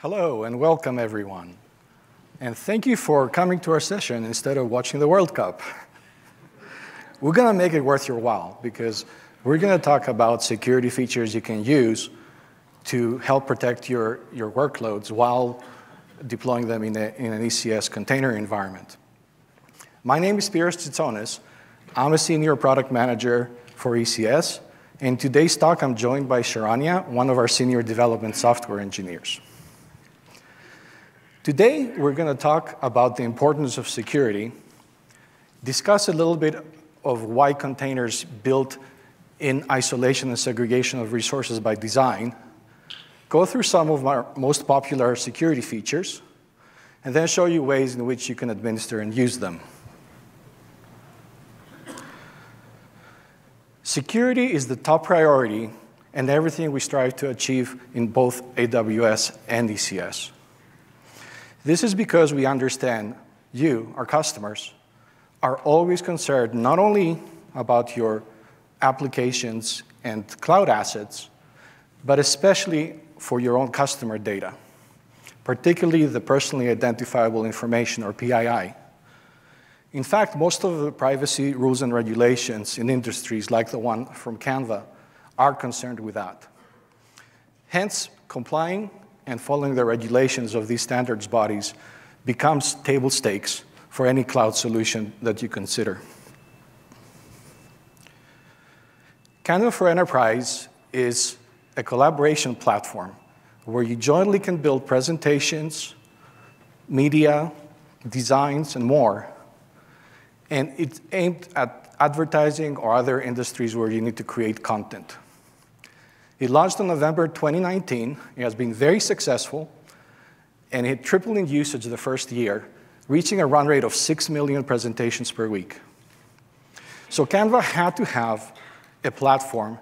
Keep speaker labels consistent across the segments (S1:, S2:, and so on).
S1: Hello and welcome everyone. And thank you for coming to our session instead of watching the World Cup. We're going to make it worth your while because we're going to talk about security features you can use to help protect your workloads while deploying them in an ECS container environment. My name is Spiros Tsitsonis. I'm a senior product manager for ECS. In today's talk, I'm joined by Sharanya, one of our senior development software engineers. Today, we're going to talk about the importance of security, discuss a little bit of why containers built in isolation and segregation of resources by design, go through some of our most popular security features, and then show you ways in which you can administer and use them. Security is the top priority and everything we strive to achieve in both AWS and ECS. This is because we understand you, our customers, are always concerned not only about your applications and cloud assets, but especially for your own customer data, particularly the personally identifiable information, or PII. In fact, most of the privacy rules and regulations in industries like the one from Canva are concerned with that. Hence, complying and following the regulations of these standards bodies becomes table stakes for any cloud solution that you consider. Canva for Enterprise is a collaboration platform where you jointly can build presentations, media, designs, and more. And it's aimed at advertising or other industries where you need to create content. It launched in November 2019. It has been very successful, and it tripled in usage the first year, reaching a run rate of 6 million presentations per week. So Canva had to have a platform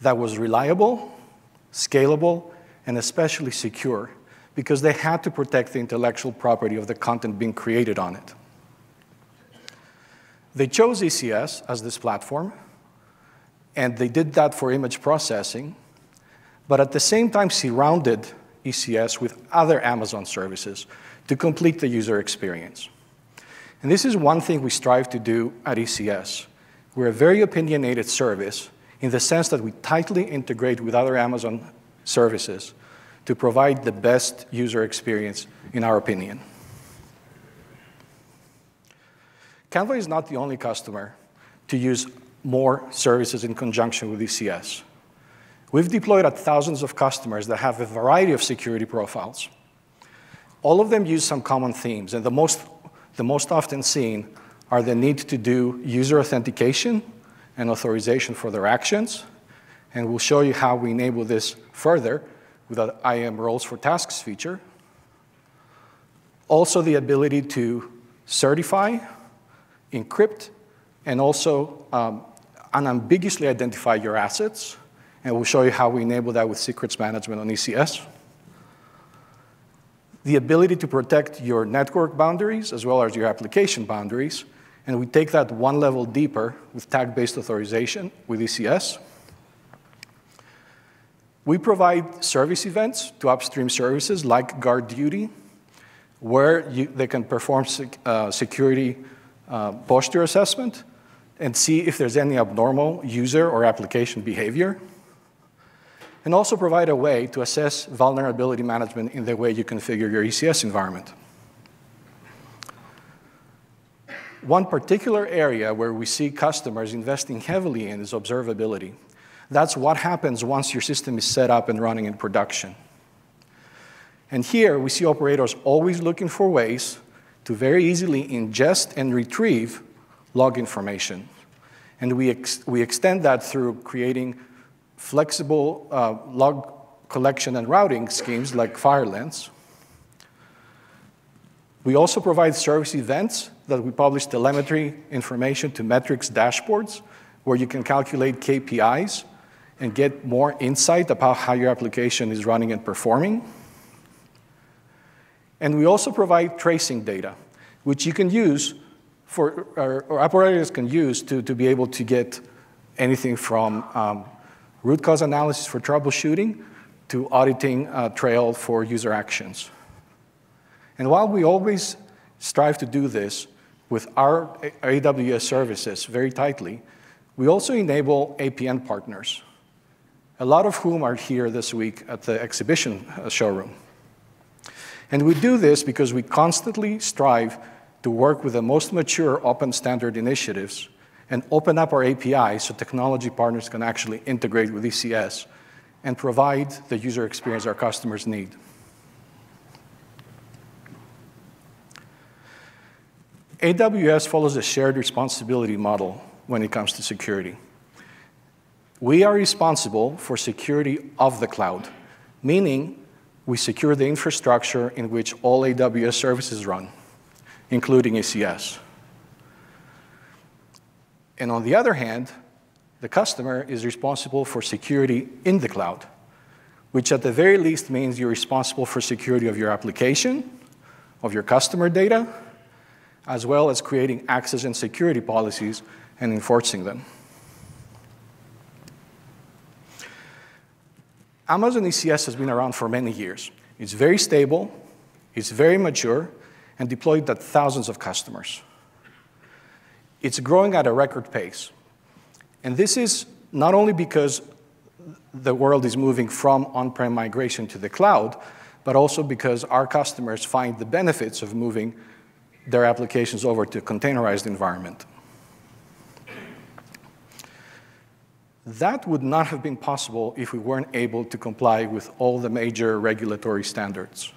S1: that was reliable, scalable, and especially secure, because they had to protect the intellectual property of the content being created on it. They chose ECS as this platform, and they did that for image processing, but at the same time surrounded ECS with other Amazon services to complete the user experience. And this is one thing we strive to do at ECS. We're a very opinionated service in the sense that we tightly integrate with other Amazon services to provide the best user experience, in our opinion. Canva is not the only customer to use more services in conjunction with ECS. We've deployed at thousands of customers that have a variety of security profiles. All of them use some common themes, and the most often seen are the need to do user authentication and authorization for their actions, and we'll show you how we enable this further with our IAM roles for tasks feature. Also the ability to certify, encrypt, and also unambiguously identify your assets. And we'll show you how we enable that with secrets management on ECS. The ability to protect your network boundaries as well as your application boundaries. And we take that one level deeper with tag-based authorization with ECS. We provide service events to upstream services like guard duty, where they can perform security posture assessment and see if there's any abnormal user or application behavior. And also provide a way to assess vulnerability management in the way you configure your ECS environment. One particular area where we see customers investing heavily in is observability. That's what happens once your system is set up and running in production. And here we see operators always looking for ways to very easily ingest and retrieve log information. And we extend that through creating flexible log collection and routing schemes like FireLens. We also provide service events that we publish telemetry information to metrics dashboards where you can calculate KPIs and get more insight about how your application is running and performing. And we also provide tracing data, which you can use or operators can use to be able to get anything from root cause analysis for troubleshooting to auditing trail for user actions. And while we always strive to do this with our AWS services very tightly, we also enable APN partners, a lot of whom are here this week at the exhibition showroom. And we do this because we constantly strive to work with the most mature open standard initiatives and open up our API so technology partners can actually integrate with ECS and provide the user experience our customers need. AWS follows a shared responsibility model when it comes to security. We are responsible for security of the cloud, meaning we secure the infrastructure in which all AWS services run, including ECS. And on the other hand, the customer is responsible for security in the cloud, which at the very least means you're responsible for security of your application, of your customer data, as well as creating access and security policies and enforcing them. Amazon ECS has been around for many years. It's very stable, it's very mature, and deployed at thousands of customers. It's growing at a record pace. And this is not only because the world is moving from on-prem migration to the cloud, but also because our customers find the benefits of moving their applications over to a containerized environment. That would not have been possible if we weren't able to comply with all the major regulatory standards.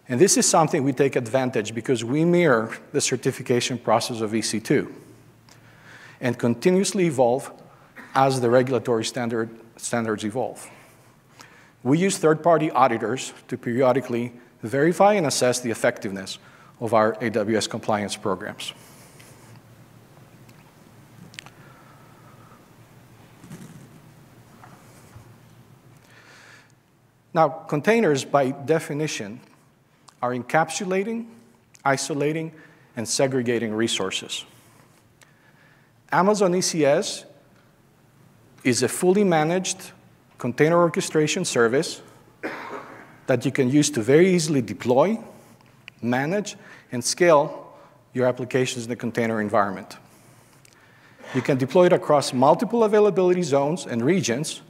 S1: And this is something we take advantage because we mirror the certification process of EC2 and continuously evolve as the regulatory standards evolve. We use third-party auditors to periodically verify and assess the effectiveness of our AWS compliance programs. Now, containers, by definition, are encapsulating, isolating, and segregating resources. Amazon ECS is a fully managed container orchestration service that you can use to very easily deploy, manage, and scale your applications in the container environment. You can deploy it across multiple availability zones and regions,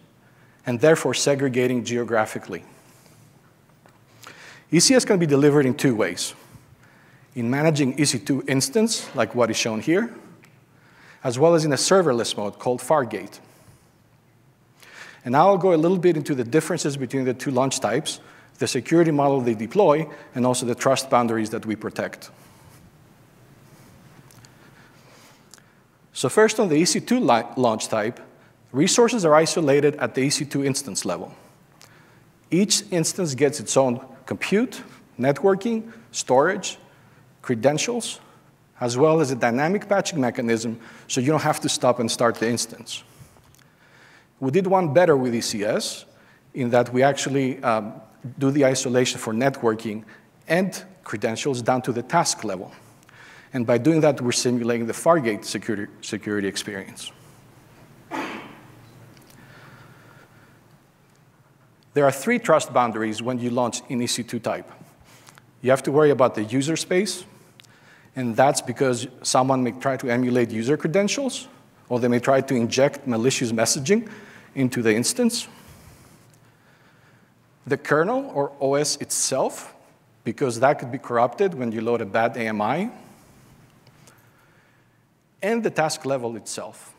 S1: and therefore segregating geographically. ECS can be delivered in two ways: in managing EC2 instance, like what is shown here, as well as in a serverless mode called Fargate. And now I'll go a little bit into the differences between the two launch types, the security model they deploy, and also the trust boundaries that we protect. So first, on the EC2 launch type, resources are isolated at the EC2 instance level. Each instance gets its own compute, networking, storage, credentials, as well as a dynamic patching mechanism, so you don't have to stop and start the instance. We did one better with ECS in that we actually do the isolation for networking and credentials down to the task level. And by doing that, we're simulating the Fargate security experience. There are three trust boundaries when you launch in EC2 type. You have to worry about the user space, and that's because someone may try to emulate user credentials, or they may try to inject malicious messaging into the instance. The kernel or OS itself, because that could be corrupted when you load a bad AMI. And the task level itself,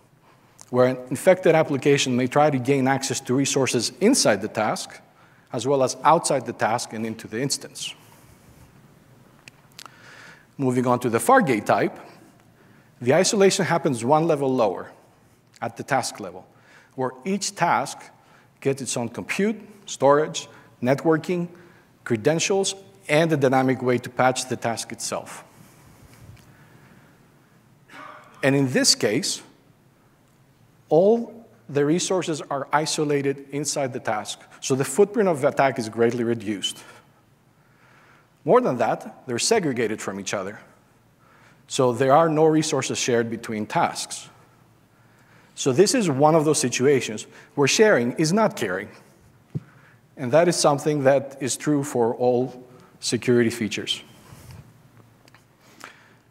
S1: where an infected application may try to gain access to resources inside the task, as well as outside the task and into the instance. Moving on to the Fargate type, the isolation happens one level lower, at the task level, where each task gets its own compute, storage, networking, credentials, and a dynamic way to patch the task itself. And in this case, all the resources are isolated inside the task, so the footprint of the attack is greatly reduced. More than that, they're segregated from each other, so there are no resources shared between tasks. So this is one of those situations where sharing is not caring. And that is something that is true for all security features.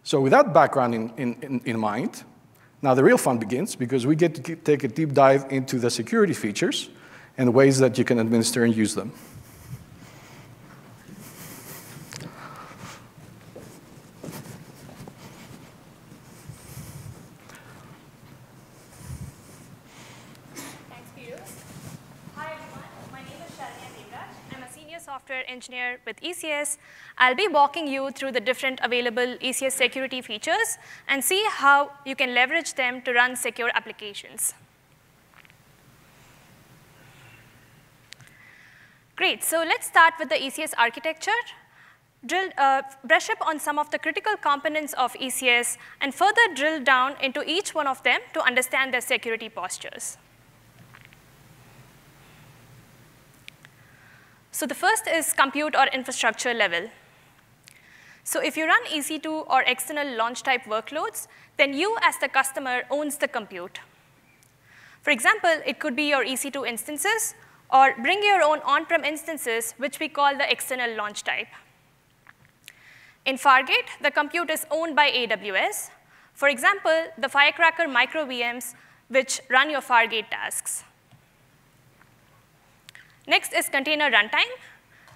S1: So with that background in mind, now the real fun begins, because we get to take a deep dive into the security features and ways that you can administer and use them.
S2: Software engineer with ECS. I'll be walking you through the different available ECS security features and see how you can leverage them to run secure applications. Great, so let's start with the ECS architecture. Brush up on some of the critical components of ECS and further drill down into each one of them to understand their security postures. So the first is compute or infrastructure level. So if you run EC2 or external launch type workloads, then you as the customer owns the compute. For example, it could be your EC2 instances, or bring your own on-prem instances, which we call the external launch type. In Fargate, the compute is owned by AWS. For example, the Firecracker micro VMs, which run your Fargate tasks. Next is container runtime.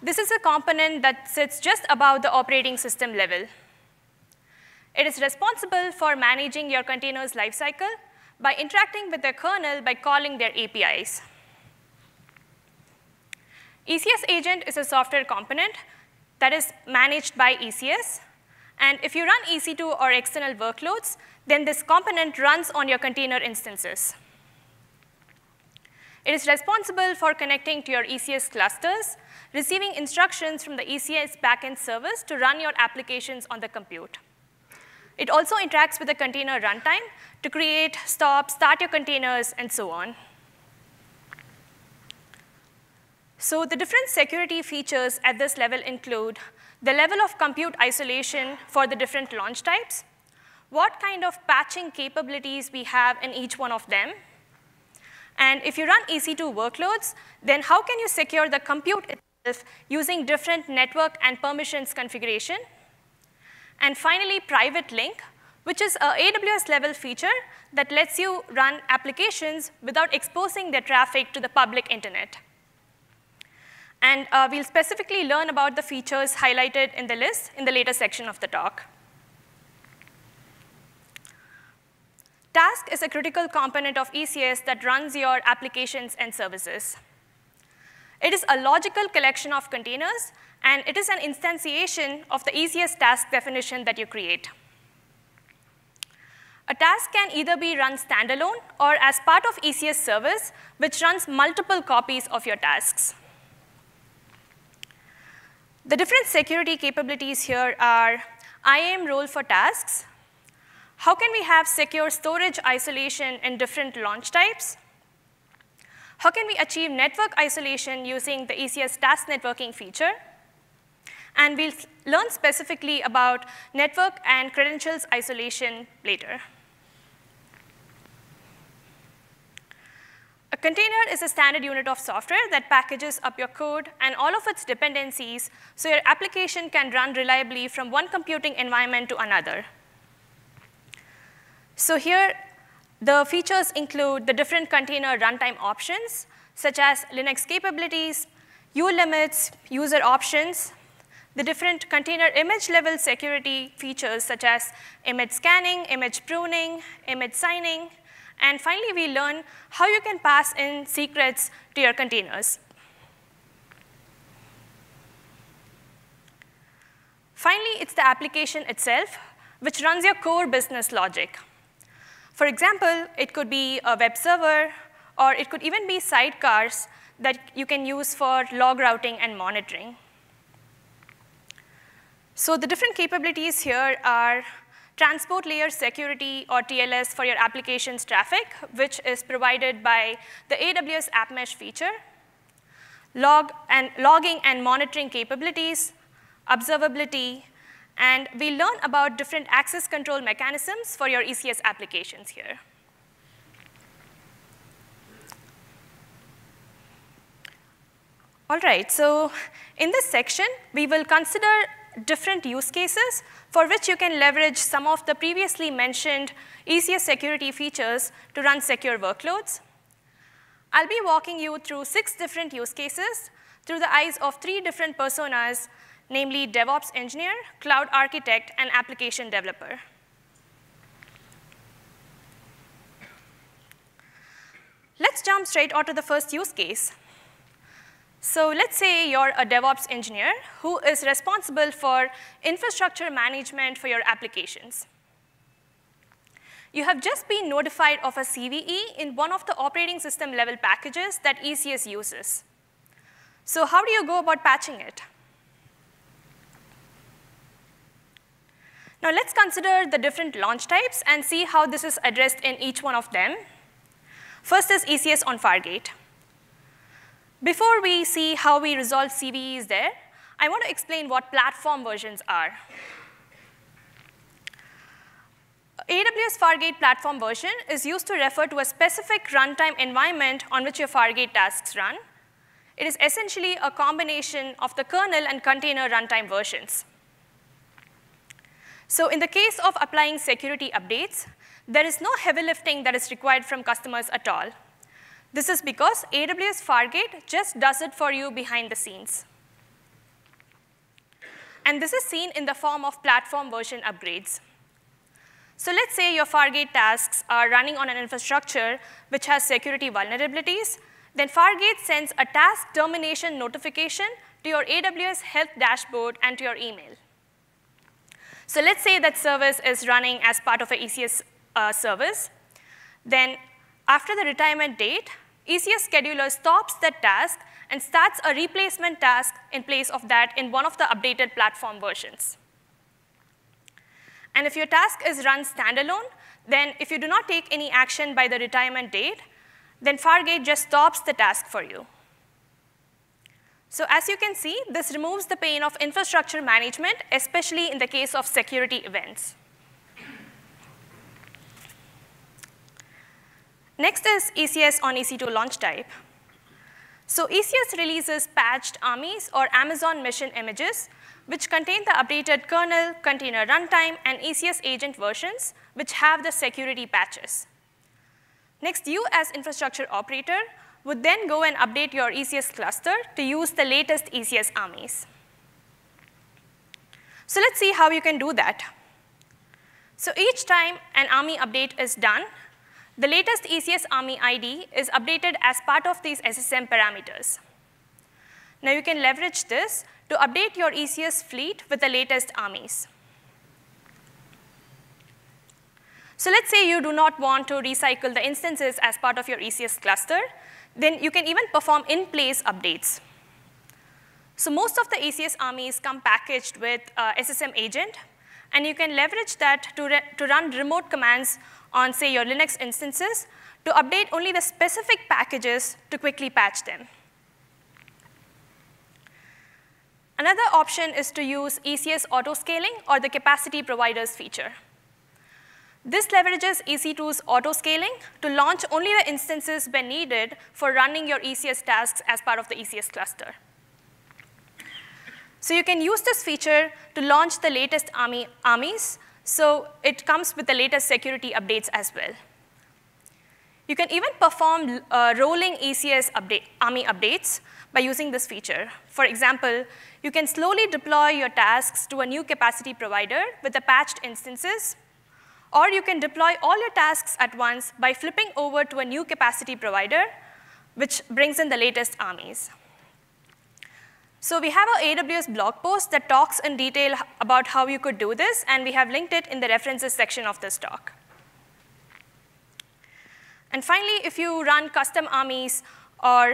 S2: This is a component that sits just above the operating system level. It is responsible for managing your container's lifecycle by interacting with the kernel by calling their APIs. ECS agent is a software component that is managed by ECS. And if you run EC2 or external workloads, then this component runs on your container instances. It is responsible for connecting to your ECS clusters, receiving instructions from the ECS backend service to run your applications on the compute. It also interacts with the container runtime to create, stop, start your containers, and so on. So the different security features at this level include the level of compute isolation for the different launch types, what kind of patching capabilities we have in each one of them, and if you run EC2 workloads, then how can you secure the compute itself using different network and permissions configuration? And finally, private link, which is an AWS level feature that lets you run applications without exposing their traffic to the public internet. And we'll specifically learn about the features highlighted in the list in the later section of the talk. Task is a critical component of ECS that runs your applications and services. It is a logical collection of containers, and it is an instantiation of the ECS task definition that you create. A task can either be run standalone or as part of ECS service, which runs multiple copies of your tasks. The different security capabilities here are IAM role for tasks. How can we have secure storage isolation in different launch types? How can we achieve network isolation using the ECS task networking feature? And we'll learn specifically about network and credentials isolation later. A container is a standard unit of software that packages up your code and all of its dependencies so your application can run reliably from one computing environment to another. So here, the features include the different container runtime options, such as Linux capabilities, ulimits, user options, the different container image level security features, such as image scanning, image pruning, image signing, and finally, we learn how you can pass in secrets to your containers. Finally, it's the application itself, which runs your core business logic. For example, it could be a web server, or it could even be sidecars that you can use for log routing and monitoring. So the different capabilities here are transport layer security, or TLS, for your application's traffic, which is provided by the AWS App Mesh feature, logging and monitoring capabilities, observability, and we learn about different access control mechanisms for your ECS applications here. All right, so in this section, we will consider different use cases for which you can leverage some of the previously mentioned ECS security features to run secure workloads. I'll be walking you through 6 different use cases through the eyes of 3 different personas, namely DevOps engineer, cloud architect, and application developer. Let's jump straight onto the first use case. So let's say you're a DevOps engineer who is responsible for infrastructure management for your applications. You have just been notified of a CVE in one of the operating system level packages that ECS uses. So how do you go about patching it? Now let's consider the different launch types and see how this is addressed in each one of them. First is ECS on Fargate. Before we see how we resolve CVEs there, I want to explain what platform versions are. AWS Fargate platform version is used to refer to a specific runtime environment on which your Fargate tasks run. It is essentially a combination of the kernel and container runtime versions. So in the case of applying security updates, there is no heavy lifting that is required from customers at all. This is because AWS Fargate just does it for you behind the scenes. And this is seen in the form of platform version upgrades. So let's say your Fargate tasks are running on an infrastructure which has security vulnerabilities. Then Fargate sends a task termination notification to your AWS Health dashboard and to your email. So let's say that service is running as part of an ECS service. Then after the retirement date, ECS scheduler stops that task and starts a replacement task in place of that in one of the updated platform versions. And if your task is run standalone, then if you do not take any action by the retirement date, then Fargate just stops the task for you. So as you can see, this removes the pain of infrastructure management, especially in the case of security events. Next is ECS on EC2 launch type. So ECS releases patched AMIs or Amazon Mission images, which contain the updated kernel, container runtime, and ECS agent versions, which have the security patches. Next, you as infrastructure operator would then go and update your ECS cluster to use the latest ECS AMIs. So let's see how you can do that. So each time an AMI update is done, the latest ECS AMI ID is updated as part of these SSM parameters. Now you can leverage this to update your ECS fleet with the latest AMIs. So let's say you do not want to recycle the instances as part of your ECS cluster, then you can even perform in-place updates. So most of the ECS AMIs come packaged with SSM agent, and you can leverage that to run remote commands on, say, your Linux instances to update only the specific packages to quickly patch them. Another option is to use ECS autoscaling or the capacity providers feature. This leverages EC2's autoscaling to launch only the instances when needed for running your ECS tasks as part of the ECS cluster. So you can use this feature to launch the latest AMIs, so it comes with the latest security updates as well. You can even perform rolling ECS AMI updates by using this feature. For example, you can slowly deploy your tasks to a new capacity provider with the patched instances, or you can deploy all your tasks at once by flipping over to a new capacity provider, which brings in the latest AMIs. So we have an AWS blog post that talks in detail about how you could do this, and we have linked it in the references section of this talk. And finally, if you run custom AMIs or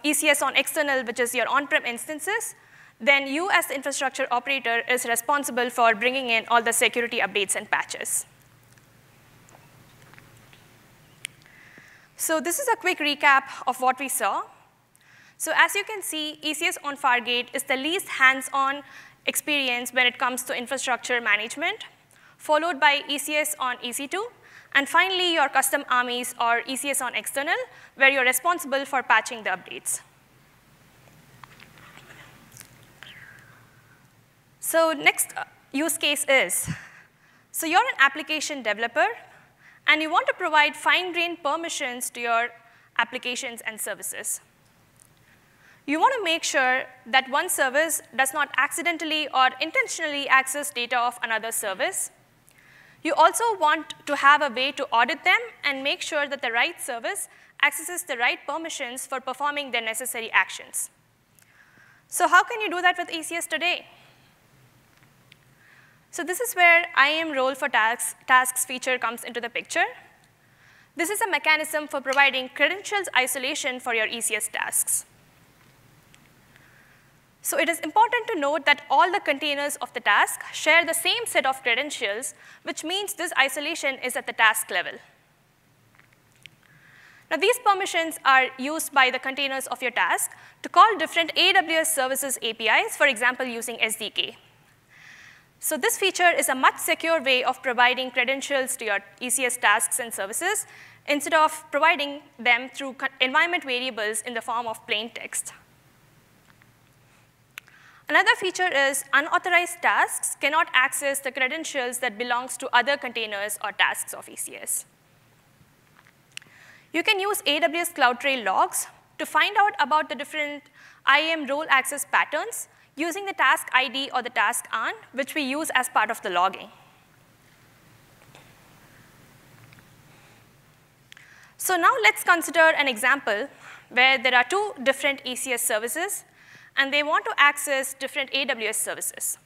S2: ECS on external, which is your on-prem instances, then you as the infrastructure operator is responsible for bringing in all the security updates and patches. So this is a quick recap of what we saw. So as you can see, ECS on Fargate is the least hands-on experience when it comes to infrastructure management, followed by ECS on EC2, and finally your custom AMIs or ECS on external, where you're responsible for patching the updates. So next use case is, so you're an application developer, and you want to provide fine-grained permissions to your applications and services. You want to make sure that one service does not accidentally or intentionally access data of another service. You also want to have a way to audit them and make sure that the right service accesses the right permissions for performing their necessary actions. So how can you do that with ECS today? So this is where IAM role for tasks feature comes into the picture. This is a mechanism for providing credentials isolation for your ECS tasks. So it is important to note that all the containers of the task share the same set of credentials, which means this isolation is at the task level. Now, these permissions are used by the containers of your task to call different AWS services APIs, for example, using SDK. So this feature is a much secure way of providing credentials to your ECS tasks and services instead of providing them through environment variables in the form of plain text. Another feature is unauthorized tasks cannot access the credentials that belongs to other containers or tasks of ECS. You can use AWS CloudTrail logs to find out about the different IAM role access patterns using the task ID or the task ARN, which we use as part of the logging. So now let's consider an example where there are two different ECS services, and they want to access different AWS services.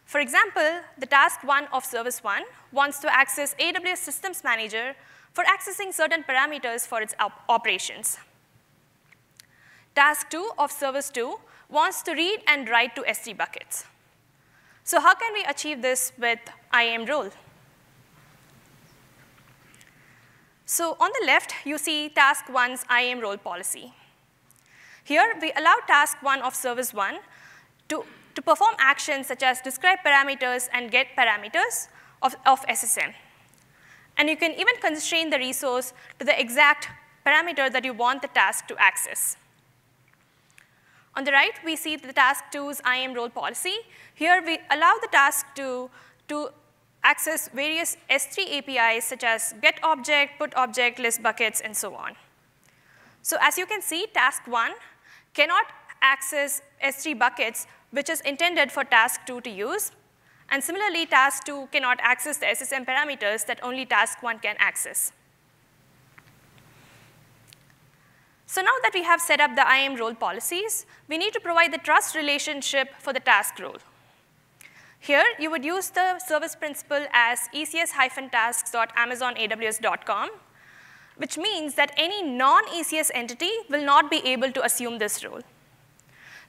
S2: For example, the task 1 of service 1 wants to access AWS Systems Manager for accessing certain parameters for its operations. Task 2 of service 2 wants to read and write to S3 buckets. So how can we achieve this with IAM role? So on the left, you see task 1's IAM role policy. Here, we allow task 1 of service 1 to perform actions such as describe parameters and get parameters of SSM. And you can even constrain the resource to the exact parameter that you want the task to access. On the right, we see the task 2's IAM role policy. Here, we allow the task to access various S3 APIs, such as get object, put object, list buckets, and so on. So as you can see, task 1 cannot access S3 buckets, which is intended for task 2 to use. And similarly, task 2 cannot access the SSM parameters that only task 1 can access. So now that we have set up the IAM role policies, we need to provide the trust relationship for the task role. Here, you would use the service principal as ecs-tasks.amazonaws.com, which means that any non-ECS entity will not be able to assume this role.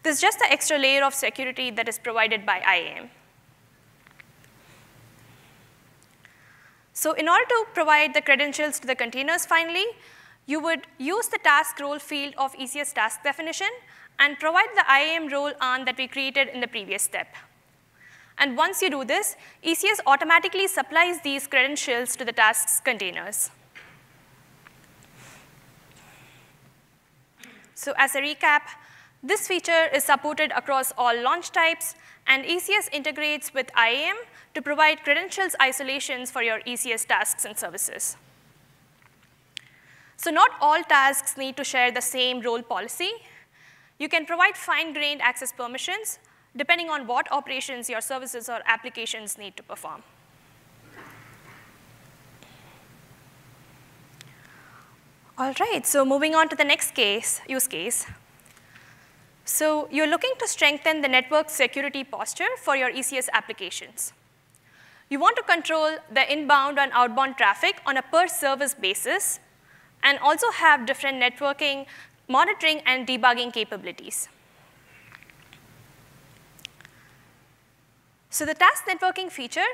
S2: This is just the extra layer of security that is provided by IAM. So in order to provide the credentials to the containers finally, you would use the task role field of ECS task definition and provide the IAM role ARN that we created in the previous step. And once you do this, ECS automatically supplies these credentials to the task's containers. So as a recap, this feature is supported across all launch types, and ECS integrates with IAM to provide credentials isolations for your ECS tasks and services. So not all tasks need to share the same role policy. You can provide fine-grained access permissions depending on what operations your services or applications need to perform. All right, so moving on to the next use case. So you're looking to strengthen the network security posture for your ECS applications. You want to control the inbound and outbound traffic on a per-service basis, and also have different networking, monitoring, and debugging capabilities. So the task networking feature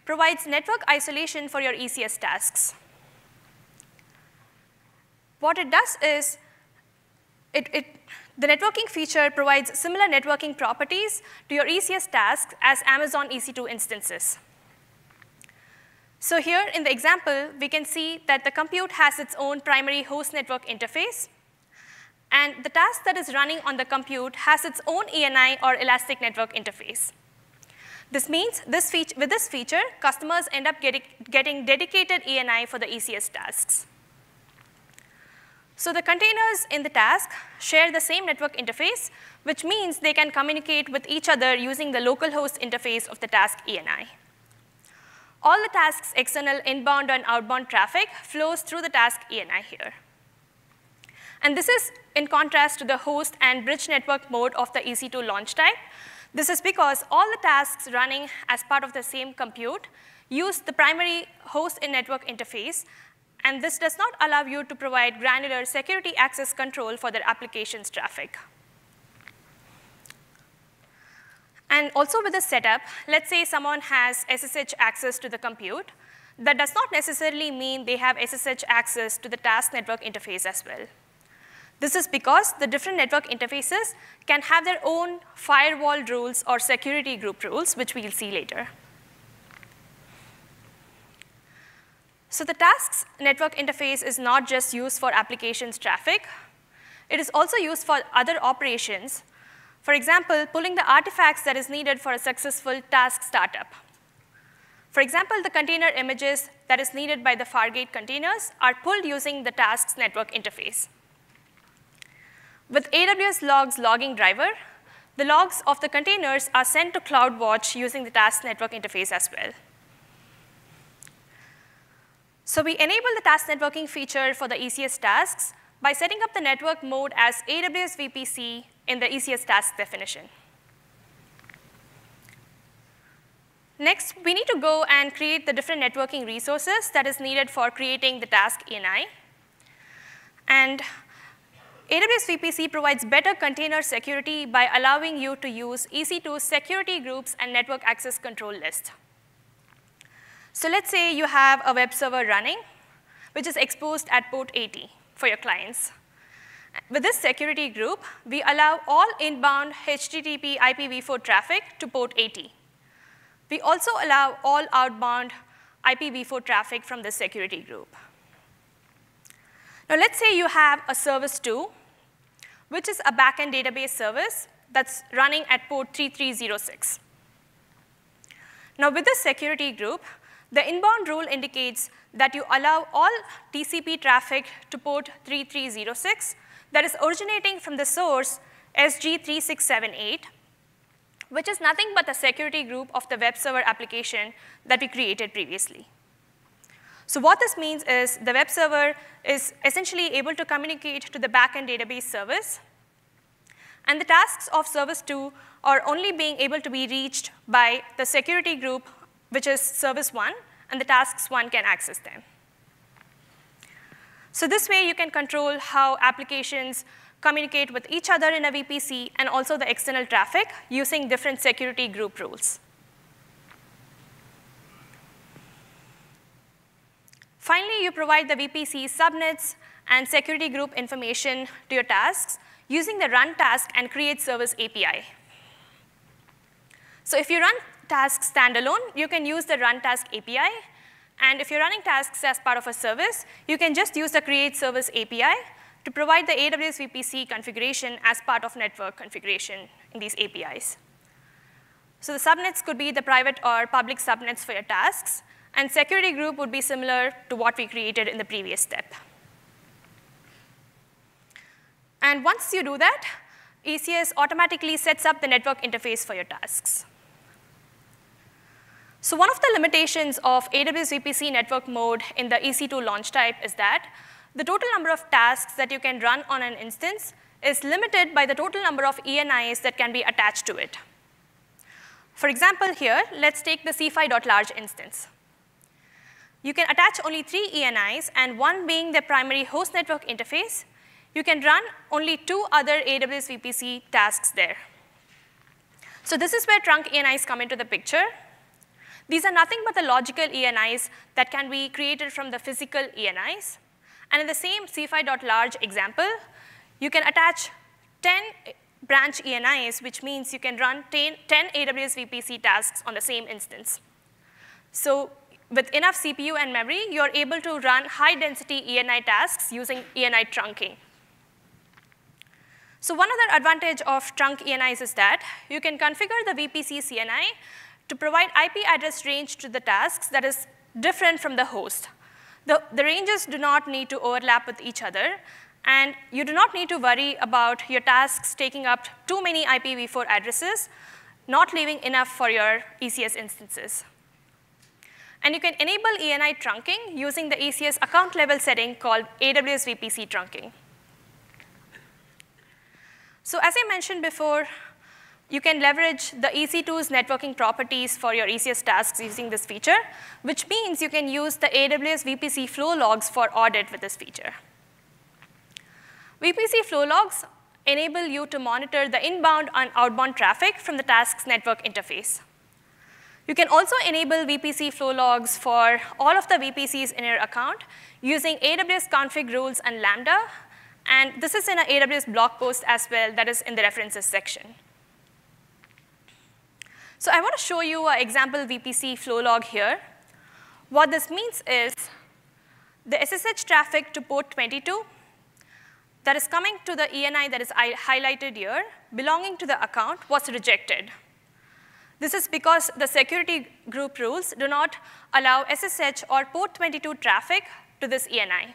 S2: provides network isolation for your ECS tasks. What it does is, the networking feature provides similar networking properties to your ECS tasks as Amazon EC2 instances. So here in the example, we can see that the compute has its own primary host network interface, and the task that is running on the compute has its own ENI or elastic network interface. This means with this feature, customers end up getting dedicated ENI for the ECS tasks. So the containers in the task share the same network interface, which means they can communicate with each other using the localhost interface of the task ENI. All the task's external inbound and outbound traffic flows through the task ENI here. And this is in contrast to the host and bridge network mode of the EC2 launch type. This is because all the tasks running as part of the same compute use the primary host and network interface, and this does not allow you to provide granular security access control for their applications traffic. And also with this setup, let's say someone has SSH access to the compute. That does not necessarily mean they have SSH access to the task network interface as well. This is because the different network interfaces can have their own firewall rules or security group rules, which we'll see later. So the task's network interface is not just used for applications traffic. It is also used for other operations. For example, pulling the artifacts that is needed for a successful task startup. For example, the container images that is needed by the Fargate containers are pulled using the task's network interface. With AWS logs logging driver, the logs of the containers are sent to CloudWatch using the task network interface as well. So we enable the task networking feature for the ECS tasks by setting up the network mode as AWS VPC in the ECS task definition. Next, we need to go and create the different networking resources that is needed for creating the task ENI. And AWS VPC provides better container security by allowing you to use EC2 security groups and network access control list. So let's say you have a web server running, which is exposed at port 80 for your clients. With this security group, we allow all inbound HTTP IPv4 traffic to port 80. We also allow all outbound IPv4 traffic from this security group. Now let's say you have a service 2, which is a backend database service that's running at port 3306. Now with this security group, the inbound rule indicates that you allow all TCP traffic to port 3306 that is originating from the source SG3678, which is nothing but the security group of the web server application that we created previously. So what this means is the web server is essentially able to communicate to the backend database service, and the tasks of service 2 are only being able to be reached by the security group, which is service 1, and the tasks 1 can access them. So this way, you can control how applications communicate with each other in a VPC and also the external traffic using different security group rules. Finally, you provide the VPC subnets and security group information to your tasks using the run task and create service API. So if you run tasks standalone, you can use the run task API. And if you're running tasks as part of a service, you can just use the create service API to provide the AWS VPC configuration as part of network configuration in these APIs. So the subnets could be the private or public subnets for your tasks, and security group would be similar to what we created in the previous step. And once you do that, ECS automatically sets up the network interface for your tasks. So one of the limitations of AWS VPC network mode in the EC2 launch type is that the total number of tasks that you can run on an instance is limited by the total number of ENIs that can be attached to it. For example, here, let's take the c5.large instance. You can attach only 3 ENIs, and one being the primary host network interface. You can run only 2 other AWS VPC tasks there. So this is where trunk ENIs come into the picture. These are nothing but the logical ENIs that can be created from the physical ENIs. And in the same c5.large example, you can attach 10 branch ENIs, which means you can run 10 AWS VPC tasks on the same instance. So with enough CPU and memory, you're able to run high-density ENI tasks using ENI trunking. So one other advantage of trunk ENIs is that you can configure the VPC CNI to provide IP address range to the tasks that is different from the host. The ranges do not need to overlap with each other, and you do not need to worry about your tasks taking up too many IPv4 addresses, not leaving enough for your ECS instances. And you can enable ENI trunking using the ECS account level setting called AWS VPC trunking. So as I mentioned before, you can leverage the EC2's networking properties for your ECS tasks using this feature, which means you can use the AWS VPC flow logs for audit with this feature. VPC flow logs enable you to monitor the inbound and outbound traffic from the task's network interface. You can also enable VPC flow logs for all of the VPCs in your account using AWS config rules and Lambda, and this is in an AWS blog post as well that is in the references section. So I want to show you an example VPC flow log here. What this means is the SSH traffic to port 22 that is coming to the ENI that is highlighted here, belonging to the account, was rejected. This is because the security group rules do not allow SSH or port 22 traffic to this ENI.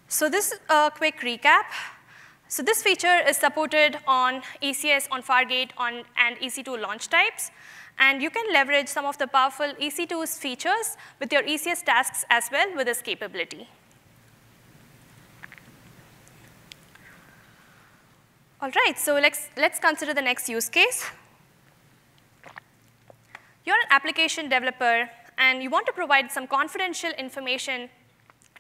S2: So this is a quick recap. So this feature is supported on ECS, on Fargate, and EC2 launch types. And you can leverage some of the powerful EC2's features with your ECS tasks as well with this capability. All right, so let's consider the next use case. You're an application developer, and you want to provide some confidential information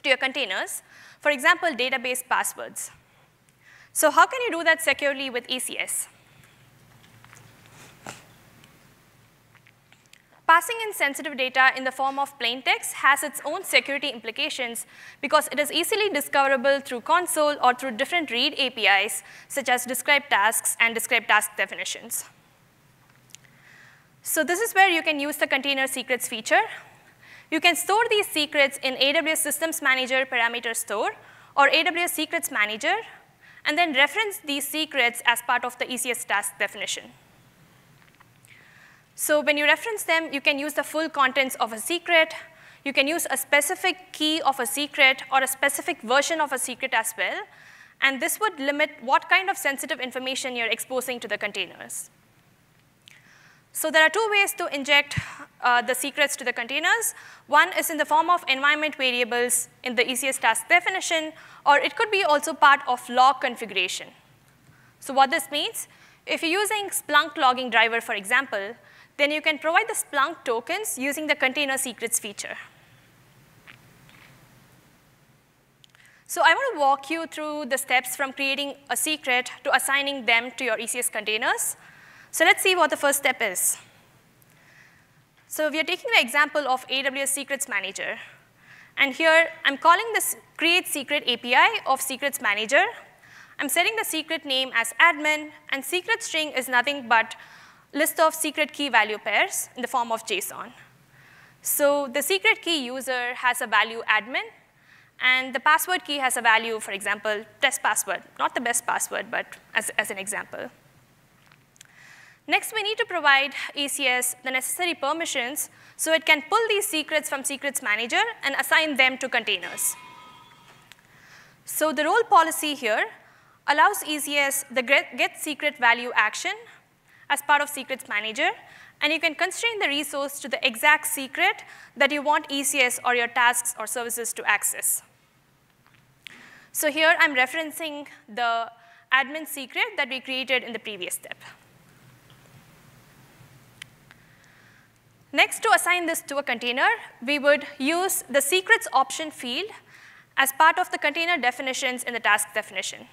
S2: to your containers, for example, database passwords. So how can you do that securely with ECS? Passing in sensitive data in the form of plain text has its own security implications because it is easily discoverable through console or through different read APIs, such as describe tasks and describe task definitions. So this is where you can use the container secrets feature. You can store these secrets in AWS Systems Manager Parameter Store or AWS Secrets Manager, and then reference these secrets as part of the ECS task definition. So when you reference them, you can use the full contents of a secret. You can use a specific key of a secret or a specific version of a secret as well. And this would limit what kind of sensitive information you're exposing to the containers. So there are two ways to inject the secrets to the containers. One is in the form of environment variables in the ECS task definition, or it could be also part of log configuration. So what this means, if you're using Splunk logging driver, for example, then you can provide the Splunk tokens using the container secrets feature. So I want to walk you through the steps from creating a secret to assigning them to your ECS containers. So let's see what the first step is. So we are taking the example of AWS Secrets Manager. And here, I'm calling this create secret API of Secrets Manager. I'm setting the secret name as admin, and secret string is nothing but list of secret key value pairs in the form of JSON. So the secret key user has a value admin, and the password key has a value, for example, test password. Not the best password, but as an example. Next, we need to provide ECS the necessary permissions so it can pull these secrets from Secrets Manager and assign them to containers. So the role policy here allows ECS the get secret value action as part of Secrets Manager, and you can constrain the resource to the exact secret that you want ECS or your tasks or services to access. So here, I'm referencing the admin secret that we created in the previous step. Next, to assign this to a container, we would use the secrets option field as part of the container definitions in the task definition.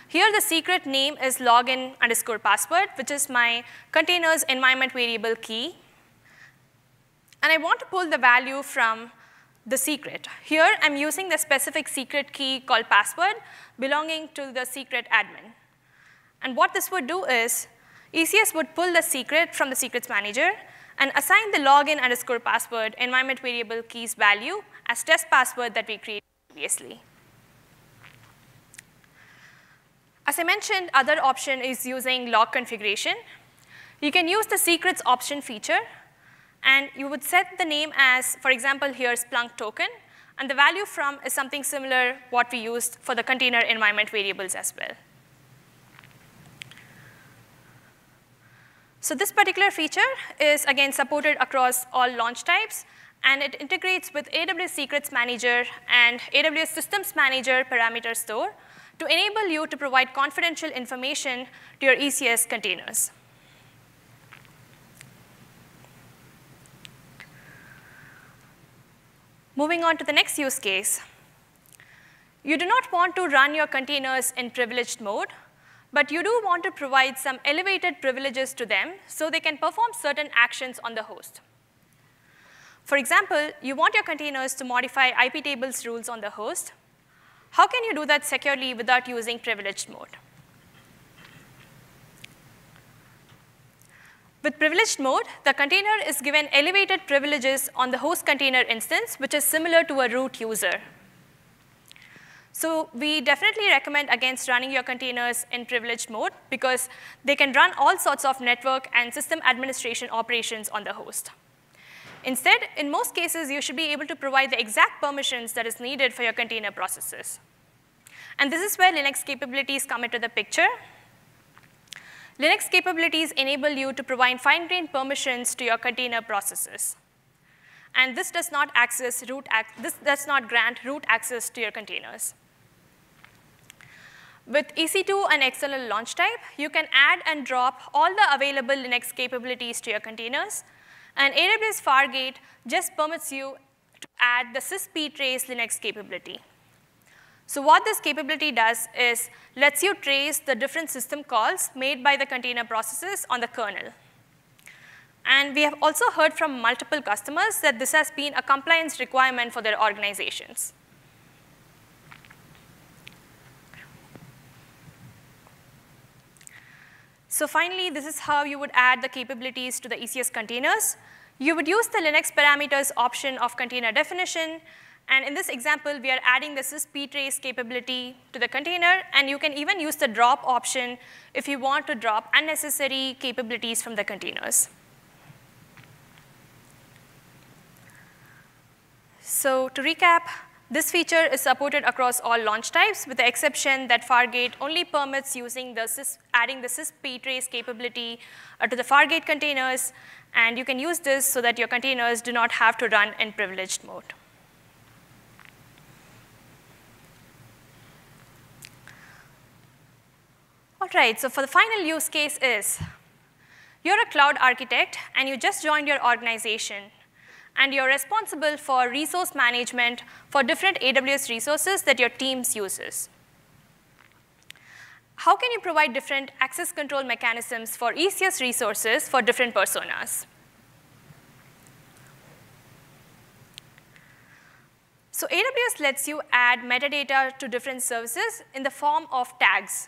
S2: Here, the secret name is login_password, which is my container's environment variable key. And I want to pull the value from the secret. Here, I'm using the specific secret key called password belonging to the secret admin. And what this would do is ECS would pull the secret from the Secrets Manager and assign the login_password environment variable key's value as test password that we created previously. As I mentioned, other option is using log configuration. You can use the secrets option feature, and you would set the name as, for example, here Splunk token, and the value from is something similar what we used for the container environment variables as well. So this particular feature is, again, supported across all launch types, and it integrates with AWS Secrets Manager and AWS Systems Manager parameter store to enable you to provide confidential information to your ECS containers. Moving on to the next use case. You do not want to run your containers in privileged mode, but you do want to provide some elevated privileges to them so they can perform certain actions on the host. For example, you want your containers to modify IP tables rules on the host. How can you do that securely without using privileged mode? With privileged mode, the container is given elevated privileges on the host container instance, which is similar to a root user. So we definitely recommend against running your containers in privileged mode because they can run all sorts of network and system administration operations on the host. Instead, in most cases, you should be able to provide the exact permissions that is needed for your container processes. And this is where Linux capabilities come into the picture. Linux capabilities enable you to provide fine-grained permissions to your container processes. And this does not grant root access to your containers. With EC2 and external launch type, you can add and drop all the available Linux capabilities to your containers. And AWS Fargate just permits you to add the sysptrace Linux capability. So what this capability does is lets you trace the different system calls made by the container processes on the kernel. And we have also heard from multiple customers that this has been a compliance requirement for their organizations. So finally, this is how you would add the capabilities to the ECS containers. You would use the Linux parameters option of container definition. And in this example, we are adding the sysptrace capability to the container. And you can even use the drop option if you want to drop unnecessary capabilities from the containers. So to recap, this feature is supported across all launch types, with the exception that Fargate only permits using adding the sysptrace capability to the Fargate containers. And you can use this so that your containers do not have to run in privileged mode. All right, so for the final use case is, you're a cloud architect, and you just joined your organization. And you're responsible for resource management for different AWS resources that your teams uses. How can you provide different access control mechanisms for ECS resources for different personas? So AWS lets you add metadata to different services in the form of tags.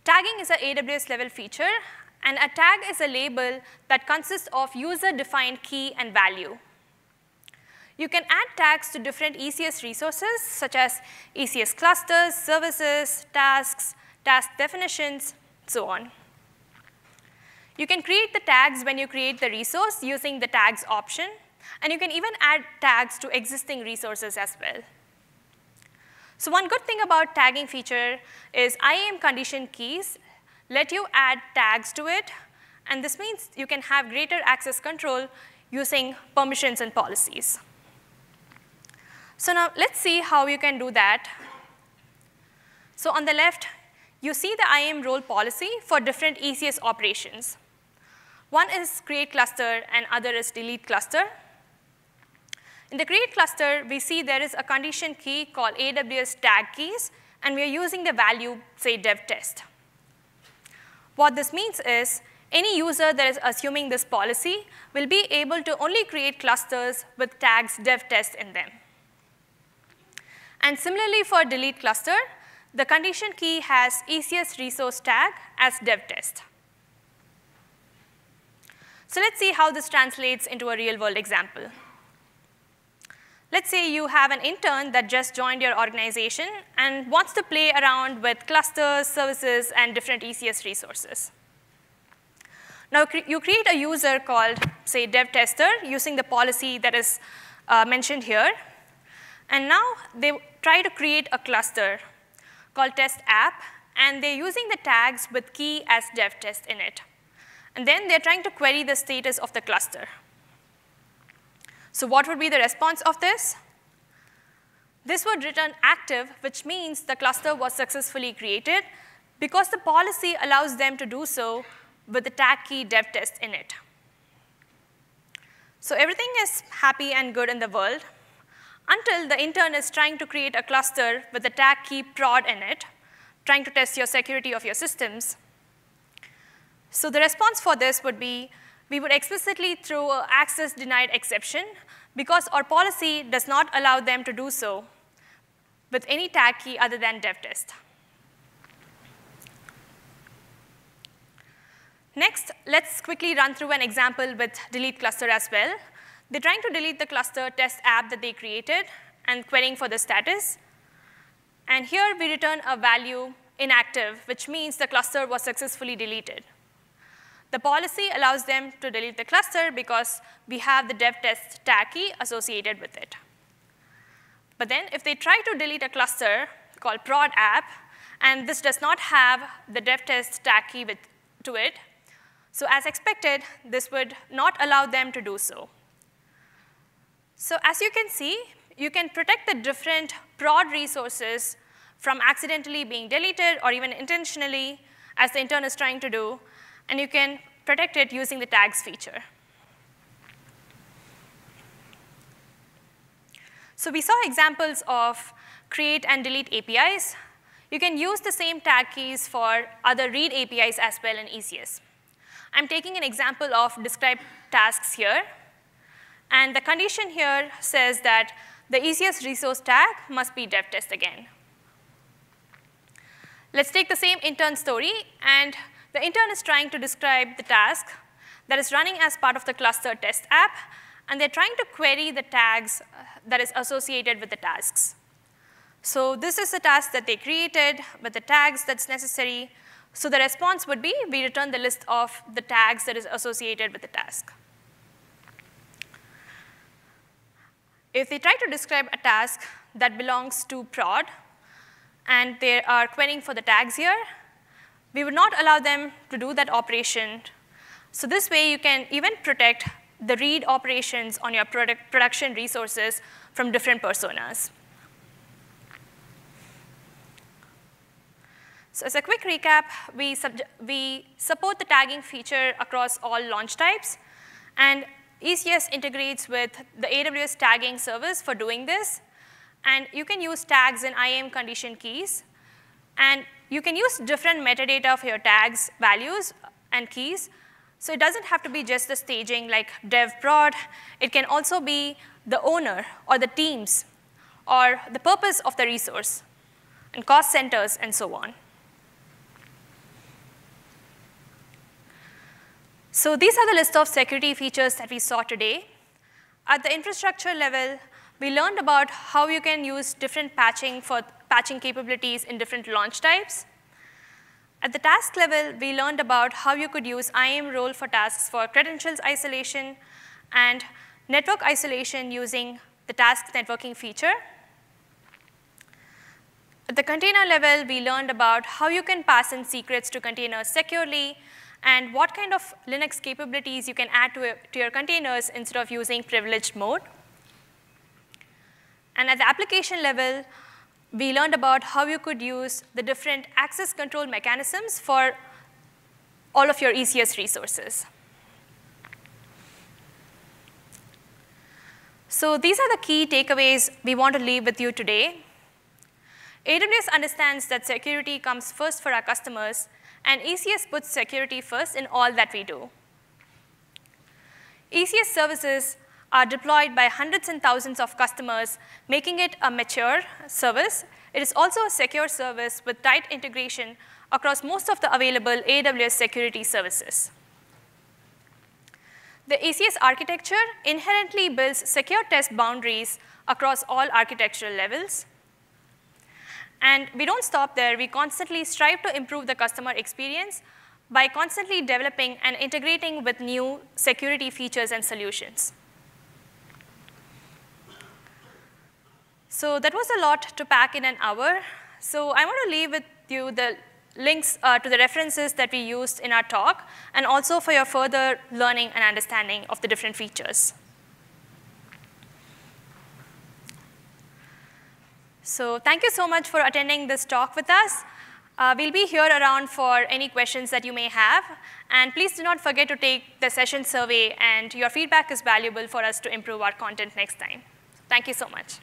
S2: Tagging is an AWS level feature. And a tag is a label that consists of user-defined key and value. You can add tags to different ECS resources, such as ECS clusters, services, tasks, task definitions, so on. You can create the tags when you create the resource using the tags option. And you can even add tags to existing resources as well. So one good thing about tagging feature is IAM condition keys let you add tags to it, and this means you can have greater access control using permissions and policies. So now let's see how you can do that. So on the left, you see the IAM role policy for different ECS operations. One is create cluster, and other is delete cluster. In the create cluster, we see there is a condition key called AWS tag keys, and we are using the value, say, dev test. What this means is any user that is assuming this policy will be able to only create clusters with tags dev test in them. And similarly for delete cluster, the condition key has ECS resource tag as dev test. So let's see how this translates into a real world example. Let's say you have an intern that just joined your organization and wants to play around with clusters, services, and different ECS resources. Now, you create a user called, say, dev tester using the policy that is mentioned here. And now they try to create a cluster called test app, and they're using the tags with key as dev test in it. And then they're trying to query the status of the cluster. So what would be the response of this? This would return active, which means the cluster was successfully created because the policy allows them to do so with the tag key dev test in it. So everything is happy and good in the world until the intern is trying to create a cluster with the tag key prod in it, trying to test your security of your systems. So the response for this would be, we would explicitly throw an access denied exception because our policy does not allow them to do so with any tag key other than dev test. Next, let's quickly run through an example with delete cluster as well. They're trying to delete the cluster test app that they created and querying for the status. And here we return a value inactive, which means the cluster was successfully deleted. The policy allows them to delete the cluster because we have the dev test tag key associated with it. But then if they try to delete a cluster called prod app, and this does not have the dev test tag key to it, so as expected, this would not allow them to do so. So as you can see, you can protect the different prod resources from accidentally being deleted or even intentionally, as the intern is trying to do, and you can protect it using the tags feature. So we saw examples of create and delete APIs. You can use the same tag keys for other read APIs as well in ECS. I'm taking an example of describe tasks here. And the condition here says that the ECS resource tag must be dev test again. Let's take the same intern story, and the intern is trying to describe the task that is running as part of the cluster test app, and they're trying to query the tags that is associated with the tasks. So this is the task that they created with the tags that's necessary. So the response would be, we return the list of the tags that is associated with the task. If they try to describe a task that belongs to prod, and they are querying for the tags here, we would not allow them to do that operation. So this way, you can even protect the read operations on your production resources from different personas. So as a quick recap, we support the tagging feature across all launch types. And ECS integrates with the AWS tagging service for doing this. And you can use tags in IAM condition keys. And you can use different metadata for your tags, values, and keys. So it doesn't have to be just the staging like dev prod. It can also be the owner or the teams or the purpose of the resource and cost centers and so on. So these are the list of security features that we saw today. At the infrastructure level, we learned about how you can use different patching for patching capabilities in different launch types. At the task level, we learned about how you could use IAM role for tasks for credentials isolation and network isolation using the task networking feature. At the container level, we learned about how you can pass in secrets to containers securely and what kind of Linux capabilities you can add to your containers instead of using privileged mode. And at the application level, we learned about how you could use the different access control mechanisms for all of your ECS resources. So these are the key takeaways we want to leave with you today. AWS understands that security comes first for our customers, and ECS puts security first in all that we do. ECS services are deployed by hundreds and thousands of customers, making it a mature service. It is also a secure service with tight integration across most of the available AWS security services. The ECS architecture inherently builds secure test boundaries across all architectural levels. And we don't stop there. We constantly strive to improve the customer experience by constantly developing and integrating with new security features and solutions. So that was a lot to pack in an hour. So I want to leave with you the links to the references that we used in our talk, and also for your further learning and understanding of the different features. So thank you so much for attending this talk with us. We'll be here around for any questions that you may have. And please do not forget to take the session survey, and your feedback is valuable for us to improve our content next time. Thank you so much.